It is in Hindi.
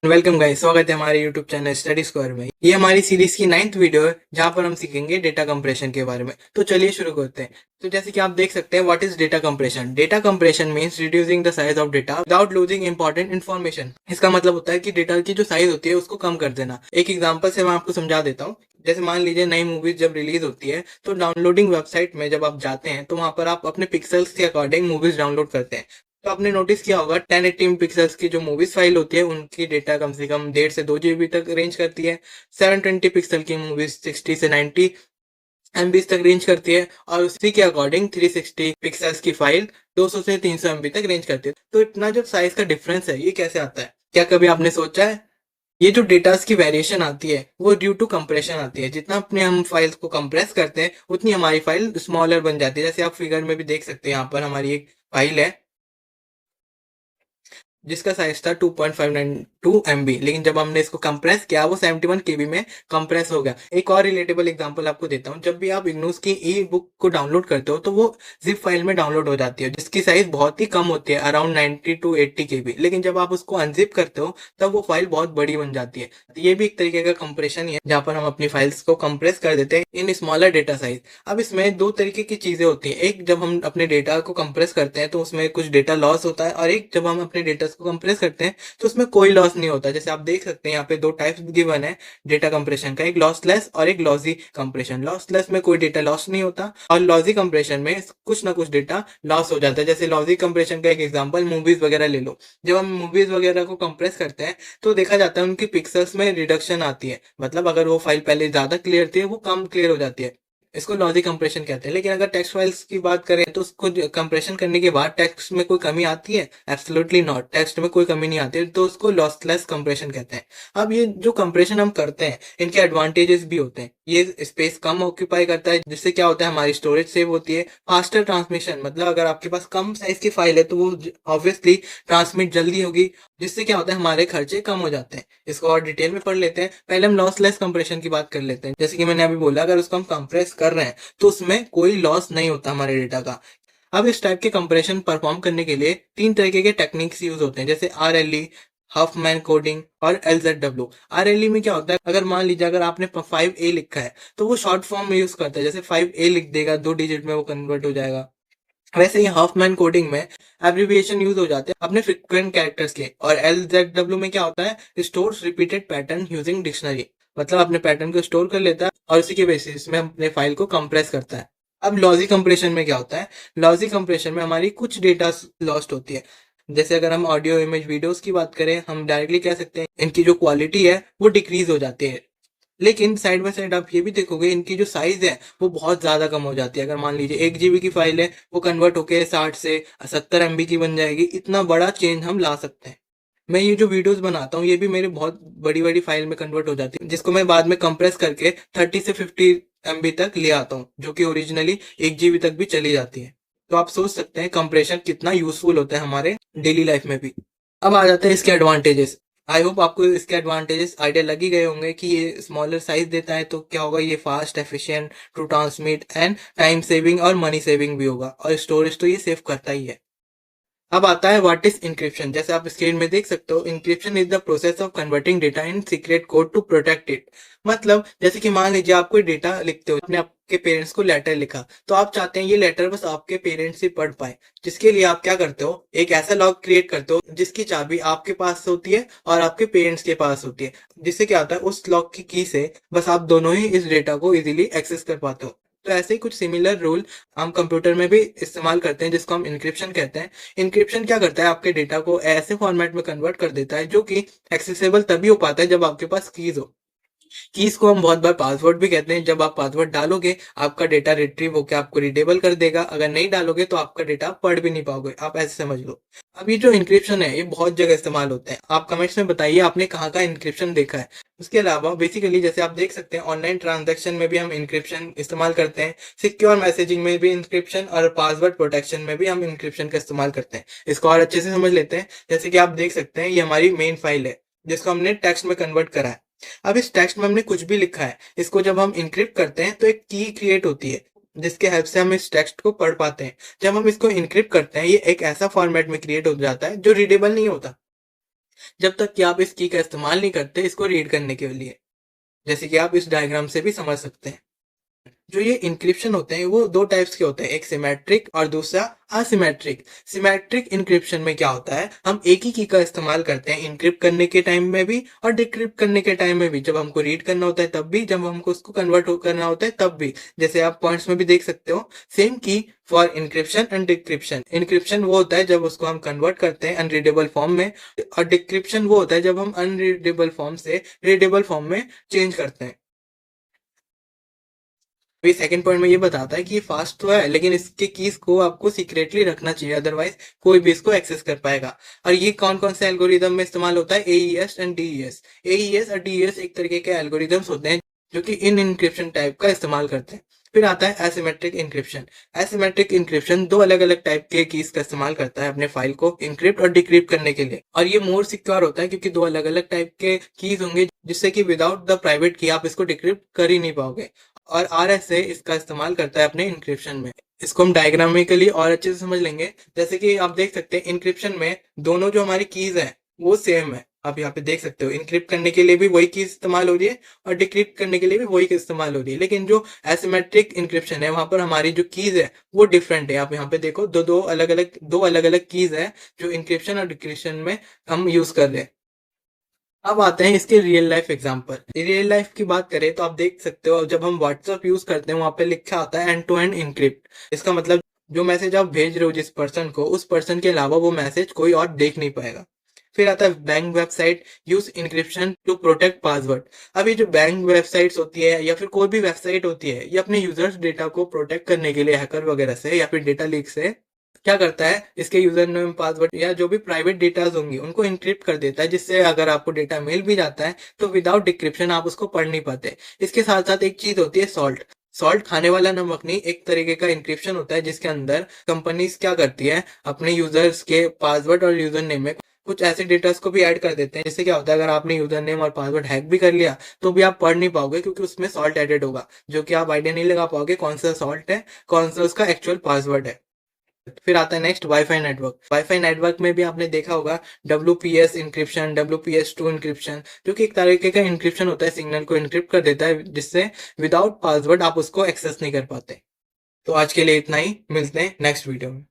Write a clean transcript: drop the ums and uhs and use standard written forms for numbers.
वेलकम गाइस, स्वागत है हमारे यूट्यूब चैनल स्टडी स्क्वायर में। ये हमारी सीरीज की 9th वीडियो है जहां पर हम सीखेंगे डेटा कंप्रेशन के बारे में। तो चलिए शुरू करते हैं। तो जैसे कि आप देख सकते हैं, what is data compression. Data compression means reducing the size of data without losing important information. इसका मतलब होता है कि डेटा की जो साइज होती है उसको कम कर देना। एक एग्जाम्पल से मैं आपको समझा देता हूँ। जैसे मान लीजिए नई मूवीज जब रिलीज होती है तो डाउनलोडिंग वेबसाइट में जब आप जाते हैं तो वहां पर आप अपने पिक्सल्स के अकॉर्डिंग मूवीज डाउनलोड करते हैं। तो आपने नोटिस किया होगा 1080 पिक्सल्स की जो मूवीज फाइल होती है उनकी डेटा कम से कम 1.5 से 2 जीबी तक रेंज करती है। 720 पिक्सल की मूवीज 60 से 90 एमबी तक रेंज करती है, और उसी के अकॉर्डिंग 360 पिक्सल्स की फाइल 200 से 300 एमबी तक रेंज करती है। तो इतना जो साइज का डिफरेंस है ये कैसे आता है, क्या कभी आपने सोचा है? ये जो डेटास की वेरिएशन आती है वो ड्यू टू कंप्रेशन आती है। जितना अपने हम फाइल्स को कंप्रेस करते हैं उतनी हमारी फाइल स्मॉलर बन जाती है। जैसे आप फिगर में भी देख सकते हैं, यहाँ पर हमारी एक फाइल है जिसका साइज था 2.592 MB, लेकिन जब हमने इसको कंप्रेस किया वो 71 KB में कंप्रेस हो गया। एक और रिलेटेबल एग्जांपल आपको देता हूँ। जब भी आप इग्नूस की ई बुक को डाउनलोड करते हो तो वो जिप फाइल में डाउनलोड हो जाती है जिसकी साइज बहुत ही कम होती है, अराउंड 90 टू 80 KB। लेकिन जब आप उसको अनजिप करते हो तब वो फाइल बहुत बड़ी बन जाती है। तो ये भी एक तरीके का कंप्रेशन ही है जहाँ पर हम अपनी फाइल्स को कंप्रेस कर देते हैं इन स्मॉलर डेटा साइज। अब इसमें दो तरीके की चीजें होती है। एक, जब हम अपने डेटा को कंप्रेस करते हैं तो उसमें कुछ डेटा लॉस होता है, और एक जब हम अपने डेटा को कंप्रेस करते हैं तो उसमें कोई लॉस नहीं होता। जैसे आप देख सकते हैं यहाँ पे दो टाइप्स गिवन है डेटा कंप्रेशन का, एक लॉसलेस और एक लॉसी कंप्रेशन। लॉसलेस में कोई डेटा लॉस नहीं होता और लॉसी कंप्रेशन में कुछ ना कुछ डेटा लॉस हो जाता है। जैसे लॉसी कंप्रेशन का एक एग्जांपल मूवीज वगैरह ले लो। जब हम मूवीज वगैरह को कंप्रेस करते हैं तो देखा जाता है उनकी पिक्सल्स में रिडक्शन आती है। मतलब अगर वो फाइल पहले ज्यादा क्लियर थी वो कम क्लियर हो जाती है। इसको लॉजिक कंप्रेशन कहते हैं। लेकिन अगर टेक्स्ट फाइल्स की बात करें तो उसको कंप्रेशन करने के बाद टेक्स्ट में कोई कमी आती है? एब्सोल्युटली नॉट, टेक्स्ट में कोई कमी नहीं आती है, तो उसको लॉसलेस कंप्रेशन कहते हैं। अब ये जो कंप्रेशन हम करते हैं इनके एडवांटेजेस भी होते हैं। ये स्पेस कम ऑक्यूपाई करता है जिससे क्या होता है, हमारी स्टोरेज सेव होती है। फास्टर ट्रांसमिशन, मतलब अगर आपके पास कम साइज की फाइल है तो वो ऑब्वियसली ट्रांसमिट जल्दी होगी, जिससे क्या होता है हमारे खर्चे कम हो जाते हैं। इसको और डिटेल में पढ़ लेते हैं। पहले हम लॉसलेस कंप्रेशन की बात कर लेते हैं। जैसे कि मैंने अभी बोला, अगर उसको हम कंप्रेस कर रहे हैं तो उसमें कोई लॉस नहीं होता हमारे डेटा का। अब इस टाइप के कंप्रेशन परफॉर्म करने के लिए तीन तरीके के टेक्निक्स यूज होते हैं, जैसे RLE, हाफमैन कोडिंग और LZW। RLE में क्या होता है, अगर मान लीजिए अगर आपने 5A लिखा है तो वो शॉर्ट फॉर्म में यूज करता है। जैसे 5A लिख देगा, 2 डिजिट में वो कन्वर्ट हो जाएगा। वैसे ही हाफमैन कोडिंग में एब्रिविएशन यूज हो जाते हैं अपने फ्रिक्वेंट कैरेक्टर्स के। और LZW में क्या होता है, stores repeated pattern using dictionary. मतलब अपने पैटर्न को स्टोर कर लेता है और उसी के बेसिस में अपने फाइल को कंप्रेस करता है। अब लॉजिक कंप्रेशन में क्या होता है, लॉजिक कंप्रेशन में हमारी कुछ डेटा लॉस्ट होती है। जैसे अगर हम ऑडियो इमेज वीडियोस की बात करें, हम डायरेक्टली कह सकते हैं इनकी जो क्वालिटी है वो डिक्रीज हो जाती है। लेकिन साइड बाय साइड आप ये भी देखोगे इनकी जो साइज है वो बहुत ज्यादा कम हो जाती है। अगर मान लीजिए 1 GB की फाइल है, वो कन्वर्ट होके 60 से 70 MB की बन जाएगी। इतना बड़ा चेंज हम ला सकते हैं। मैं ये जो वीडियोस बनाता हूँ ये भी मेरे बहुत बड़ी बड़ी फाइल में कन्वर्ट हो जाती है, जिसको मैं बाद में कंप्रेस करके 30 से 50 MB तक ले आता हूँ, जो कि ओरिजिनली 1 GB तक भी चली जाती है। तो आप सोच सकते हैं कंप्रेशन कितना यूजफुल होता है हमारे डेली लाइफ में भी। अब आ जाते हैं इसके एडवांटेजेस। आई होप आपको इसके एडवांटेजेस आइडिया लग ही गए होंगे कि ये स्मॉलर साइज देता है तो क्या होगा, ये fast, efficient to transmit and time saving और मनी सेविंग भी होगा, और स्टोरेज तो ये सेव करता ही है। अब आता है व्हाट इज इंक्रिप्शन। जैसे आप स्क्रीन में देख सकते हो, encryption is the process of converting data in secret code to protect it. मतलब जैसे कि मान लीजिए आप कोई डेटा लिखते हो, आपने आपके पेरेंट्स को लेटर लिखा, तो आप चाहते हैं ये लेटर बस आपके पेरेंट्स ही पढ़ पाए। जिसके लिए आप क्या करते हो, एक ऐसा लॉक क्रिएट करते हो जिसकी चाबी आपके पास होती है और आपके पेरेंट्स के पास होती है। जिससे क्या होता है, उस लॉक की की से बस आप दोनों ही इस डेटा को इजीली एक्सेस कर पाते हो। तो ऐसे ही कुछ सिमिलर रूल हम कंप्यूटर में भी इस्तेमाल करते हैं, जिसको हम इंक्रिप्शन कहते हैं। इंक्रिप्शन क्या करता है, आपके डेटा को ऐसे फॉर्मेट में कन्वर्ट कर देता है जो कि एक्सेसिबल तभी हो पाता है जब आपके पास कीज हो। कीज को हम बहुत बार पासवर्ड भी कहते हैं। जब आप पासवर्ड डालोगे आपका डेटा रिट्रीव होकर आपको रीडेबल कर देगा, अगर नहीं डालोगे तो आपका डेटा पढ़ भी नहीं पाओगे। आप ऐसे समझ लो। अब ये जो इंक्रिप्शन है ये बहुत जगह इस्तेमाल होते हैं। आप कमेंट्स में बताइए आपने कहाँ का इंक्रिप्शन देखा है। उसके अलावा बेसिकली जैसे आप देख सकते हैं, ऑनलाइन ट्रांजैक्शन में भी हम इंक्रिप्शन इस्तेमाल करते हैं, सिक्योर मैसेजिंग में भी इंक्रिप्शन, और पासवर्ड प्रोटेक्शन में भी हम इंक्रिप्शन का इस्तेमाल करते हैं। इसको और अच्छे से समझ लेते हैं। जैसे कि आप देख सकते हैं ये हमारी मेन फाइल है जिसको हमने टेक्स्ट में कन्वर्ट करा है। अब इस टेक्स्ट में हमने कुछ भी लिखा है, इसको जब हम इनक्रिप्ट करते हैं तो एक की क्रिएट होती है जिसके हेल्प से हम इस टेक्स्ट को पढ़ पाते हैं। जब हम इसको इनक्रिप्ट करते हैं ये एक ऐसा फॉर्मेट में क्रिएट हो जाता है जो रीडेबल नहीं होता। जब तक कि आप इस की का इस्तेमाल नहीं करते इसको रीड करने के लिए, जैसे कि आप इस डायग्राम से भी समझ सकते हैं। जो ये इंक्रिप्शन होते हैं वो दो टाइप्स के होते हैं, एक सिमेट्रिक और दूसरा असिमेट्रिक। सिमेट्रिक इंक्रिप्शन में क्या होता है, हम एक ही की का इस्तेमाल करते हैं इंक्रिप्ट करने के टाइम में भी और डिक्रिप्ट करने के टाइम में भी। जब हमको रीड करना होता है तब भी, जब हमको उसको कन्वर्ट करना होता है तब भी। जैसे आप पॉइंट्स में भी देख सकते हो, same key for encryption and decryption. Encryption वो होता है जब उसको हम कन्वर्ट करते हैं अनरीडेबल फॉर्म में, और डिक्रिप्शन वो होता है जब हम अनरीडेबल फॉर्म से रीडेबल फॉर्म में चेंज करते हैं। ये सेकंड पॉइंट में ये बताता है कि ये फास्ट तो है लेकिन इसके कीज को आपको सीक्रेटली रखना चाहिए, अदरवाइज कोई भी इसको एक्सेस कर पाएगा। और ये कौन कौन से एल्गोरिदम में इस्तेमाल होता है, एईएस एंड डीईएस। एईएस और डीईएस एक तरीके के एल्गोरिदम्स होते हैं जो कि इन इंक्रिप्शन टाइप का इस्तेमाल करते हैं। फिर आता है एसिमेट्रिक इंक्रिप्शन। एसिमेट्रिक इंक्रिप्शन दो अलग अलग टाइप के कीज का इस्तेमाल करता है अपने फाइल को इंक्रिप्ट और डिक्रिप्ट करने के लिए, और ये मोर सिक्योर होता है क्योंकि दो अलग अलग टाइप के कीज होंगे जिससे कि विदाउट द प्राइवेट की आप इसको डिक्रिप्ट कर ही नहीं पाओगे। और आरएसए इसका इस्तेमाल करता है अपने इंक्रिप्शन में। इसको हम डायग्रामिकली और अच्छे से समझ लेंगे। जैसे कि आप देख सकते हैं इंक्रिप्शन में दोनों जो हमारी कीज है वो सेम है। आप यहाँ पे देख सकते हो इंक्रिप्ट करने के लिए भी वही की इस्तेमाल हो रही है और डिक्रिप्ट करने के लिए भी वही की इस्तेमाल हो रही है, लेकिन जो एसिमेट्रिक इंक्रिप्शन है वहां पर हमारी जो कीज है वो डिफरेंट है। आप यहाँ पे देखो दो अलग अलग कीज है जो इंक्रिप्शन और डिक्रिप्शन में हम यूज कर रहे हैं। अब आते हैं इसके real life example. Real life की बात करें तो आप देख सकते हो जब हम व्हाट्सएप यूज करते हैं वहां पे लिखा आता है एंड टू एंड इनक्रिप्ट। इसका मतलब जो मैसेज आप भेज रहे हो जिस पर्सन को, उस पर्सन के अलावा वो मैसेज कोई और देख नहीं पाएगा। फिर आता है bank website use encryption to protect password. अब ये जो बैंक वेबसाइट्स होती है या फिर कोई भी वेबसाइट होती है, ये अपने यूजर्स डेटा को प्रोटेक्ट करने के लिए हैकर वगैरह से या फिर डेटा लीक से क्या करता है, इसके यूजर नेम पासवर्ड या जो भी प्राइवेट डेटाज होंगी उनको इंक्रिप्ट कर देता है, जिससे अगर आपको डेटा मिल भी जाता है तो विदाउट डिक्रिप्शन आप उसको पढ़ नहीं पाते। इसके साथ साथ एक चीज होती है सॉल्ट। सॉल्ट खाने वाला नमक नहीं, एक तरीके का इंक्रिप्शन होता है जिसके अंदर कंपनीज क्या करती है, अपने यूजर्स के पासवर्ड और यूजर नेम में कुछ ऐसे डेटास को भी ऐड कर देते हैं, जिससे क्या होता है अगर आपने यूजर नेम और पासवर्ड हैक भी कर लिया तो भी आप पढ़ नहीं पाओगे क्योंकि उसमें सॉल्ट एडेड होगा, जो कि आप आइडिया नहीं लगा पाओगे कौन सा सॉल्ट है, कौन सा उसका एक्चुअल पासवर्ड है। फिर आता है next wifi network. Wifi network में भी आपने देखा होगा WPS इंक्रिप्शन, WPS2 इंक्रिप्शन, जो कि एक तरीके का इंक्रिप्शन होता है, सिग्नल को इंक्रिप्ट कर देता है जिससे विदाउट पासवर्ड आप उसको एक्सेस नहीं कर पाते। तो आज के लिए इतना ही, मिलते हैं नेक्स्ट वीडियो में।